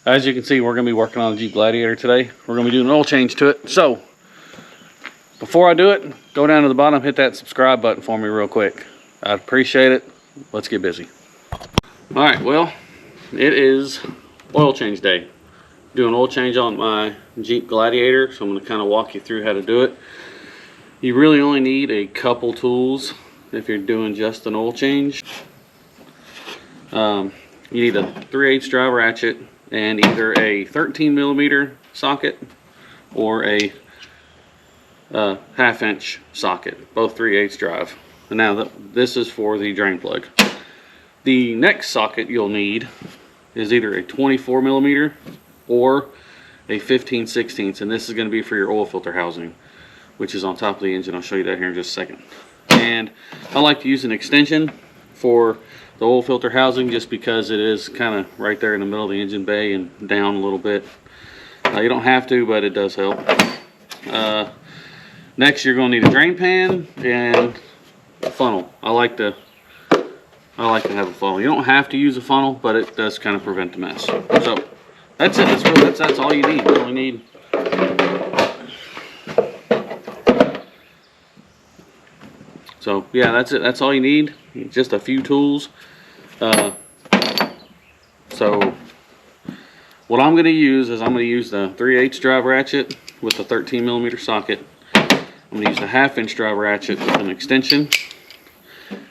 As you can see, we're going to be working on the Jeep Gladiator today. We're going to be doing an oil change to it. So, before I do it, go down to the bottom, hit that subscribe button for me real quick. I'd appreciate it. Let's get busy. Alright, well, it is oil change day. Doing oil change on my Jeep Gladiator, so I'm going to kind of walk you through how to do it. You really only need a couple tools if you're doing just an oil change. You need a 3/8 drive ratchet and either a 13mm socket or a 1/2 inch socket, both 3/8 drive. And now this is for the drain plug. The next socket you'll need is either a 24mm or a 15/16, and this is going to be for your oil filter housing, which is on top of the engine. I'll show you that here in just a second. And I like to use an extension for the oil filter housing just because it is kind of right there in the middle of the engine bay and down a little bit. You don't have to, but it does help. Next, you're going to need a drain pan and a funnel. I like to have a funnel. You don't have to use a funnel, but it does kind of prevent the mess. So that's it. That's all you need. You only need So yeah, that's it. That's all you need. Just a few tools. So what I'm going to use is I'm going to use the 3/8 drive ratchet with the 13mm socket. I'm going to use the 1/2 inch drive ratchet with an extension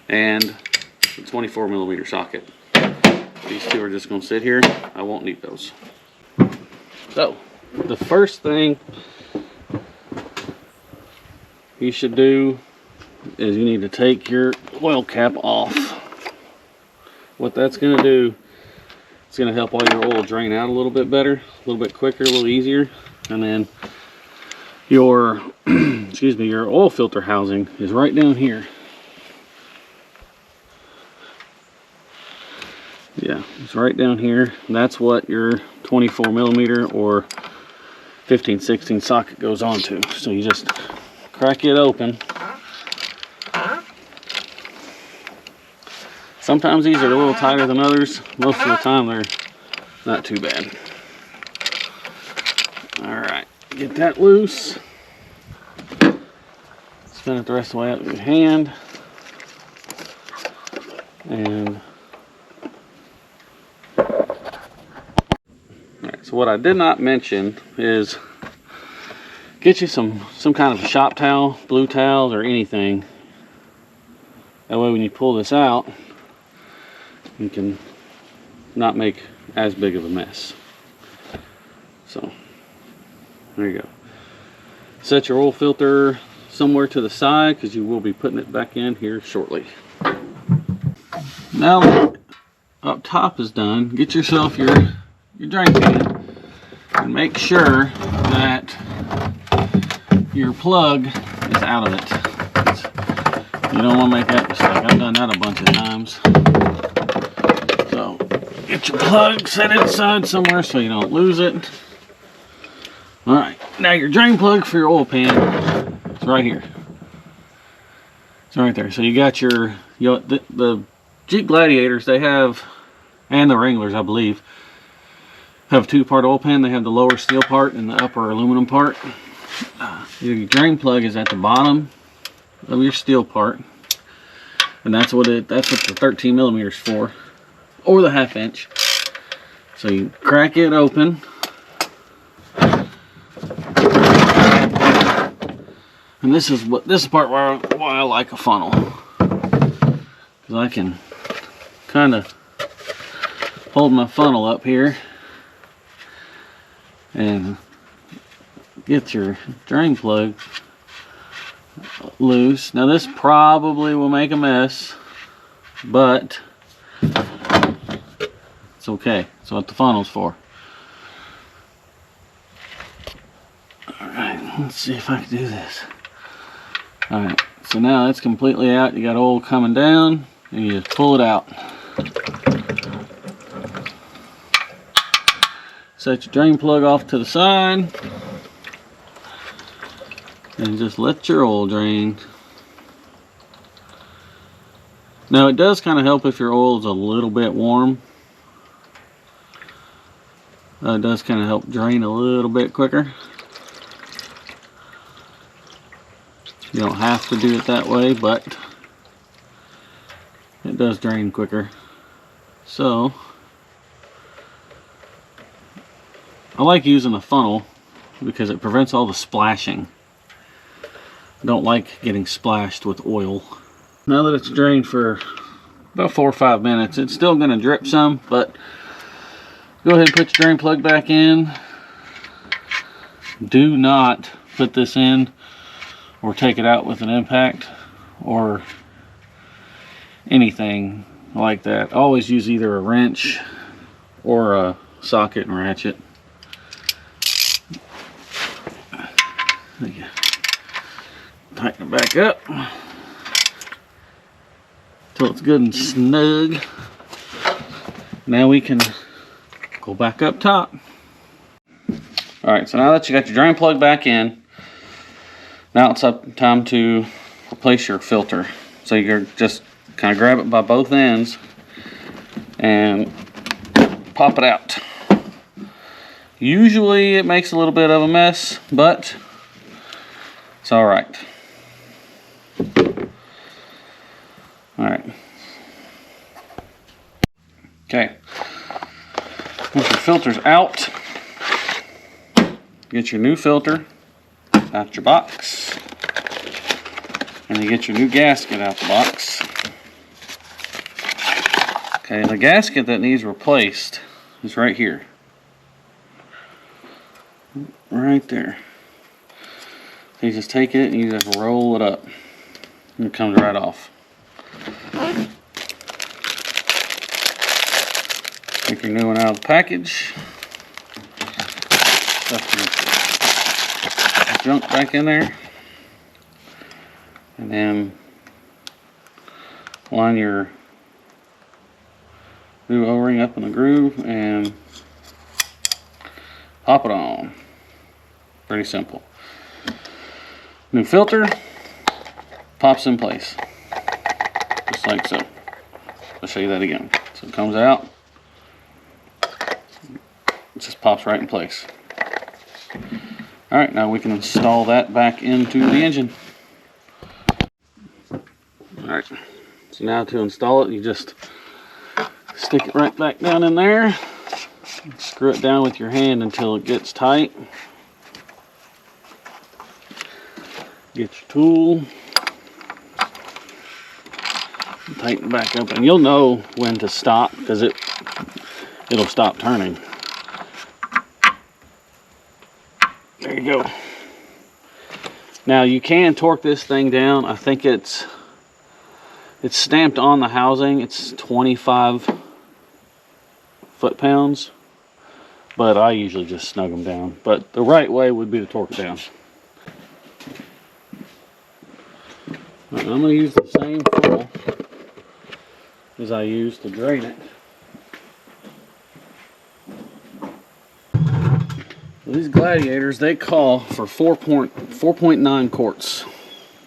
and the 24mm socket. These two are just going to sit here. I won't need those. So the first thing you should do is you need to take your oil cap off. What that's going to do, it's going to help all your oil drain out a little bit better, a little bit quicker, a little easier. And then your excuse me, your oil filter housing is right down here. Yeah, it's right down here. That's what your 24mm or 15/16 socket goes onto. So you just crack it open. Sometimes these are a little tighter than others. Most of the time they're not too bad. Alright, get that loose. Spin it the rest of the way out of your hand. And alright, so what I did not mention is get you some kind of a shop towel, blue towels, or anything. That way when you pull this out, you can not make as big of a mess. So there you go. Set your oil filter somewhere to the side because you will be putting it back in here shortly. Now that up top is done, get yourself your drain pan and make sure that your plug is out of it. You don't want to make that mistake. I've done that a bunch of times. So get your plug set inside somewhere so you don't lose it. Alright, now your drain plug for your oil pan is right here. It's right there. So you got the Jeep Gladiators, they have, and the Wranglers I believe, have a 2-part oil pan. They have the lower steel part and the upper aluminum part. Your drain plug is at the bottom of your steel part, and that's what the 13mm is for, or the 1/2 inch. So you crack it open, and this is the part why I like a funnel, because I can kind of hold my funnel up here and get your drain plug loose. Now this probably will make a mess, but it's okay. That's what the funnel's for. Alright, let's see if I can do this. Alright, so now it's completely out. You got oil coming down, and you just pull it out. Set your drain plug off to the side and just let your oil drain. Now it does kind of help if your oil is a little bit warm. It does kind of help drain a little bit quicker. You don't have to do it that way, but it does drain quicker. So I like using a funnel because it prevents all the splashing. I don't like getting splashed with oil. Now that it's drained for about 4 or 5 minutes, it's still going to drip some, but go ahead and put your drain plug back in. Do not put this in or take it out with an impact or anything like that. Always use either a wrench or a socket and ratchet. Tighten it back up until it's good and snug. Now we can go back up top. Alright, so now that you got your drain plug back in, now it's time to replace your filter. So you're just kind of grab it by both ends and pop it out. Usually it makes a little bit of a mess, but it's alright. Alright. Okay. Once your filter's out, get your new filter out your box. And you get your new gasket out the box. Okay, the gasket that needs replaced is right here. Right there. So you just take it and you just roll it up. And it comes right off. Take your new one out of the package. Stuff your junk back in there. And then line your new O-ring up in the groove and pop it on. Pretty simple. New filter pops in place. Just like so. I'll show you that again. So it comes out. It just pops right in place. Alright, now we can install that back into the engine. Alright, so now to install it, you just stick it right back down in there. Screw it down with your hand until it gets tight. Get your tool. Tighten back up, and you'll know when to stop because it'll stop turning. There you go. Now you can torque this thing down. I think it's stamped on the housing. It's 25 foot-pounds, but I usually just snug them down. But the right way would be to torque it down. Right, I'm going to use the same funnel as I used to drain it. These Gladiators, they call for 4.9 quarts.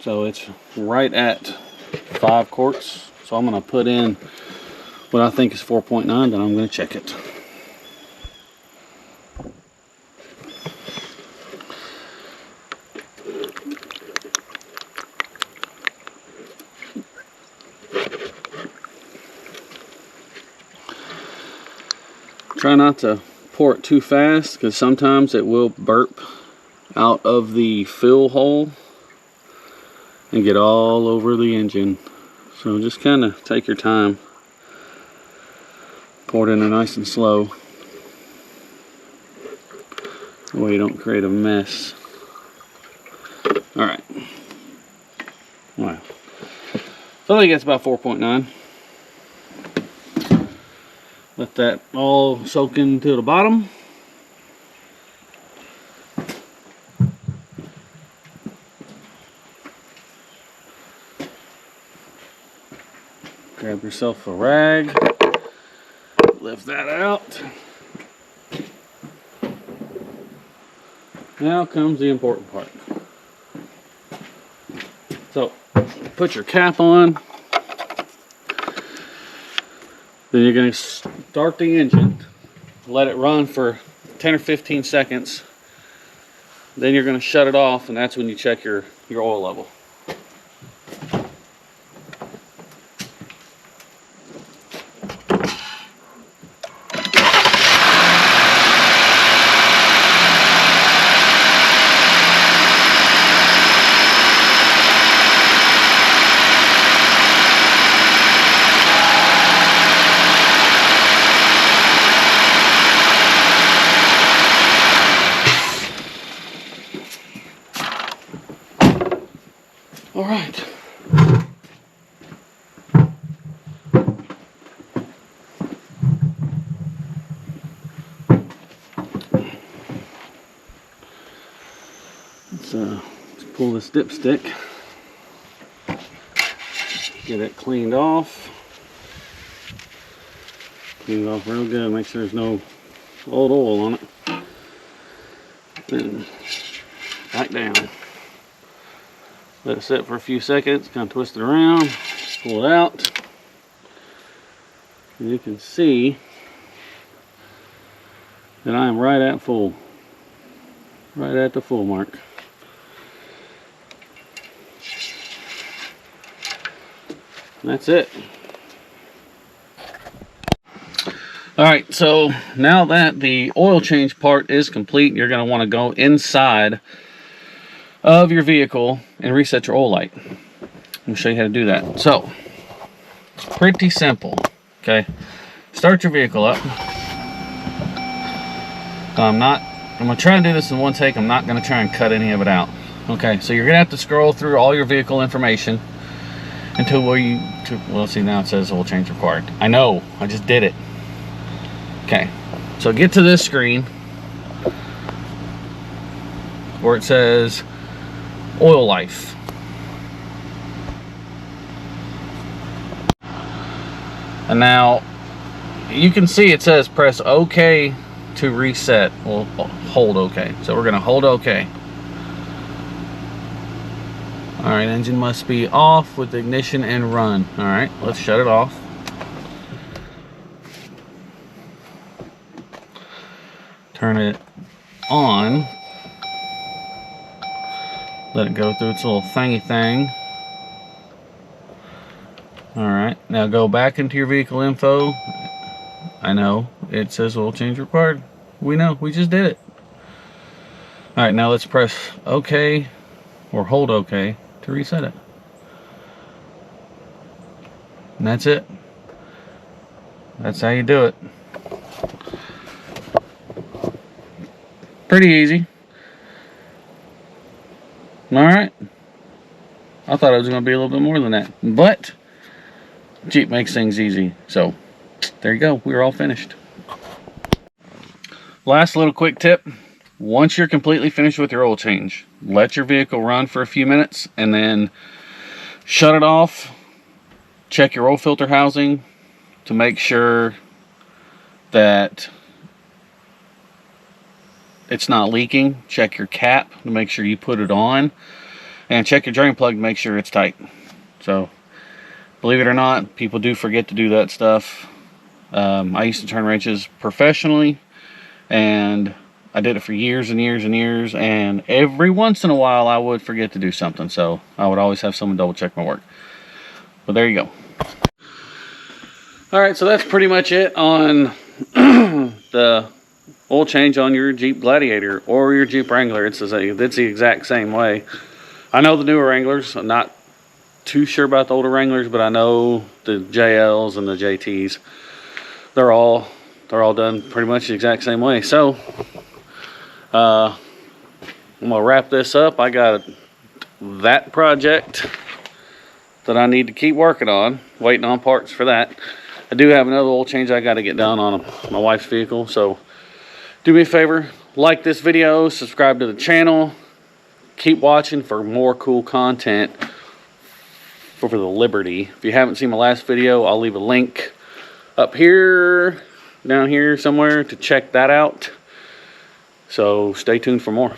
So it's right at 5 quarts. So I'm going to put in what I think is 4.9, then I'm going to check it. Try not to pour it too fast because sometimes it will burp out of the fill hole and get all over the engine. So just kind of take your time. Pour it in there nice and slow. That way you don't create a mess. Alright. Wow. So I think that's about 4.9. Let that all soak into the bottom. Grab yourself a rag. Lift that out. Now comes the important part. So, put your cap on. Then you're going to start the engine, let it run for 10 or 15 seconds. Then you're going to shut it off, and that's when you check your oil level. All right. Let's pull this dipstick, get it cleaned off. Clean it off real good, make sure there's no old oil on it. Then back down. Let it sit for a few seconds, kind of twist it around, pull it out. And you can see that I am right at full. Right at the full mark. And that's it. Alright, so now that the oil change part is complete, you're going to want to go inside of your vehicle and reset your oil light. Let me show you how to do that. So, it's pretty simple. Okay, start your vehicle up. I'm going to try and do this in one take. I'm not going to try and cut any of it out. Okay, so you're going to have to scroll through all your vehicle information until well, see, now it says oil change required. I know, I just did it. Okay, so get to this screen where it says oil life. And now you can see it says press OK to reset. Well, hold OK. So we're going to hold OK. Alright, engine must be off with ignition and run. Alright, let's shut it off. Turn it on. Let it go through its little thingy thing. Alright, now go back into your vehicle info. I know, it says oil change required. We know, we just did it. Alright, now let's press OK or hold OK to reset it. And that's it. That's how you do it. Pretty easy. Alright. I thought it was going to be a little bit more than that. But Jeep makes things easy. So there you go. We're all finished. Last little quick tip. Once you're completely finished with your oil change, let your vehicle run for a few minutes and then shut it off. Check your oil filter housing to make sure that it's not leaking. Check your cap to make sure you put it on, and check your drain plug to make sure it's tight. So believe it or not, people do forget to do that stuff. I used to turn wrenches professionally, and I did it for years and years and years, and every once in a while I would forget to do something, so I would always have someone double check my work. But there you go. Alright, so that's pretty much it on the oil change on your Jeep Gladiator or your Jeep Wrangler. It's the exact same way. I know the newer Wranglers. I'm not too sure about the older Wranglers, but I know the JLs and the JTs. They're all done pretty much the exact same way. So I'm gonna wrap this up. I got that project that I need to keep working on, waiting on parts for that. I do have another oil change I got to get done on my wife's vehicle. So do me a favor, like this video, subscribe to the channel, keep watching for more cool content for the Liberty. If you haven't seen my last video, I'll leave a link up here, down here somewhere to check that out. So stay tuned for more.